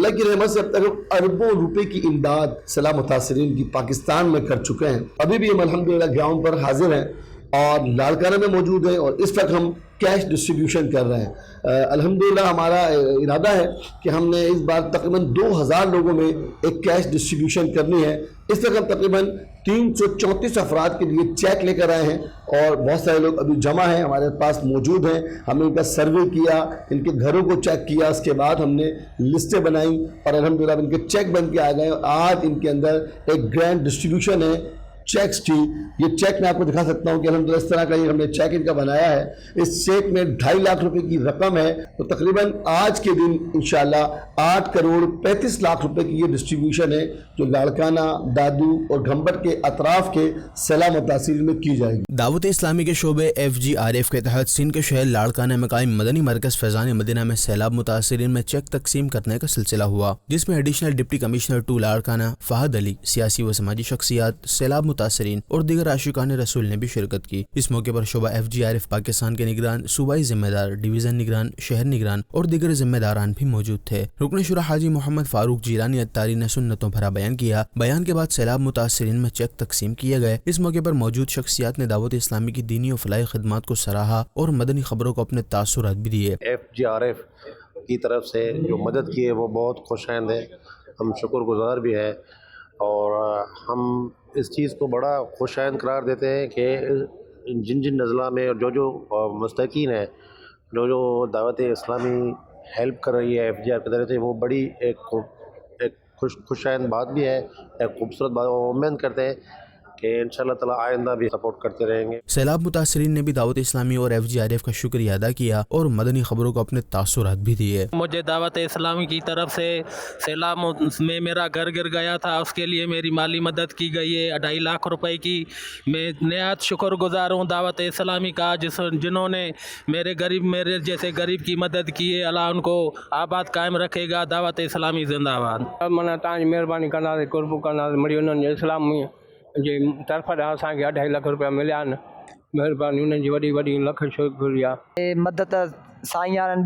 اللہ کی رحمت سے اب تک اربوں روپے کی امداد سیلاب متاثرین کی پاکستان میں کر چکے ہیں. ابھی بھی ہم الحمدللہ گراؤنڈ پر حاضر ہیں اور لاڑکانہ میں موجود ہیں اور اس وقت ہم کیش ڈسٹریبیوشن کر رہے ہیں. الحمدللہ ہمارا ارادہ ہے کہ ہم نے اس بار تقریباً 2000 لوگوں میں ایک کیش ڈسٹریبیوشن کرنی ہے. اس وقت ہم تقریباً 334 افراد کے لیے چیک لے کر آئے ہیں اور بہت سارے لوگ ابھی جمع ہیں ہمارے پاس موجود ہیں. ہم نے ان کا سروے کیا, ان کے گھروں کو چیک کیا, اس کے بعد ہم نے لسٹیں بنائیں اور الحمدللہ ان کے چیک بن کے آ گئے اور آج ان کے اندر ایک گرینڈ ڈسٹریبیوشن ہے چیکس کی. یہ چیک میں آپ کو دکھا سکتا ہوں کہ الحمدللہ اس طرح کا ہم نے چیک ان کا بنایا ہے. اس چیک میں 2.5 لاکھ روپے کی رقم ہے. تو تقریباً آج کے دن انشاءاللہ 8 کروڑ 35 لاکھ روپے کی یہ ڈسٹریبیوشن ہے جو لاڑکانہ, دادو اور گھمبٹ کے اطراف کے سیلاب متاثرین میں کی جائے گی. دعوت اسلامی کے شعبے FGRF کے تحت سندھ کے شہر لاڑکانہ میں قائم مدنی مرکز فیضان مدینہ میں سیلاب متاثرین میں چیک تقسیم کرنے کا سلسلہ ہوا, جس میں additional deputy commissioner 2 Larkana Fahad Ali, سیاسی و سماجی شخصیات, سیلاب متاثرین اور دیگر عاشقان رسول نے بھی شرکت کی. اس موقع پر شعبہ FGRF پاکستان کے نگران, صوبائی ذمہ دار, ڈویژن نگران, شہر نگران اور دیگر ذمہ داران بھی موجود تھے. رکن شورا حاجی محمد فاروق جیلانی اتاری نے سنتوں بھرا بیان کیا. بیان کے بعد سیلاب متاثرین میں چیک تقسیم کیے گئے. اس موقع پر موجود شخصیات نے دعوت اسلامی کی دینی و فلاحی خدمات کو سراہا اور مدنی خبروں کو اپنے تاثرات بھی دیے. FGRF کی طرف سے جو مدد کی ہے وہ بہت خوش آئند ہے, ہم شکر گزار بھی ہے اور ہم اس چیز کو بڑا خوش آئند قرار دیتے ہیں کہ جن جن نزلہ میں جو مستحقین ہیں, جو دعوت اسلامی ہیلپ کر رہی ہے FGRF کی طرف سے, وہ بڑی ایک خوش آئند بات بھی ہے, ایک خوبصورت بات. امید کرتے ہیں کہ انشاءاللہ تعالی آئندہ بھی سپورٹ کرتے رہیں گے. سیلاب متاثرین نے بھی دعوت اسلامی اور FGRF کا شکریہ ادا کیا اور مدنی خبروں کو اپنے تاثرات بھی دیے. مجھے دعوت اسلامی کی طرف سے سیلاب میں میرا گھر گر گیا تھا, اس کے لیے میری مالی مدد کی گئی ہے 2.5 لاکھ روپے کی. میں نہایت شکر گزار ہوں دعوت اسلامی کا جنہوں نے میرے جیسے غریب کی مدد کی ہے. اللہ ان کو آباد قائم رکھے گا. دعوت اسلامی زندہ باد. مانا تاج مہربانی کرنا قرب کرنا مڑی انہوں نے اسلام جی طرف اساں 2.5 لاکھ روپیہ ملیا آن. مہربانی انہوں کی وڈی وڈی لکھ شکریہ. مدد سائیں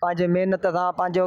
پانچے محنت سے پانچو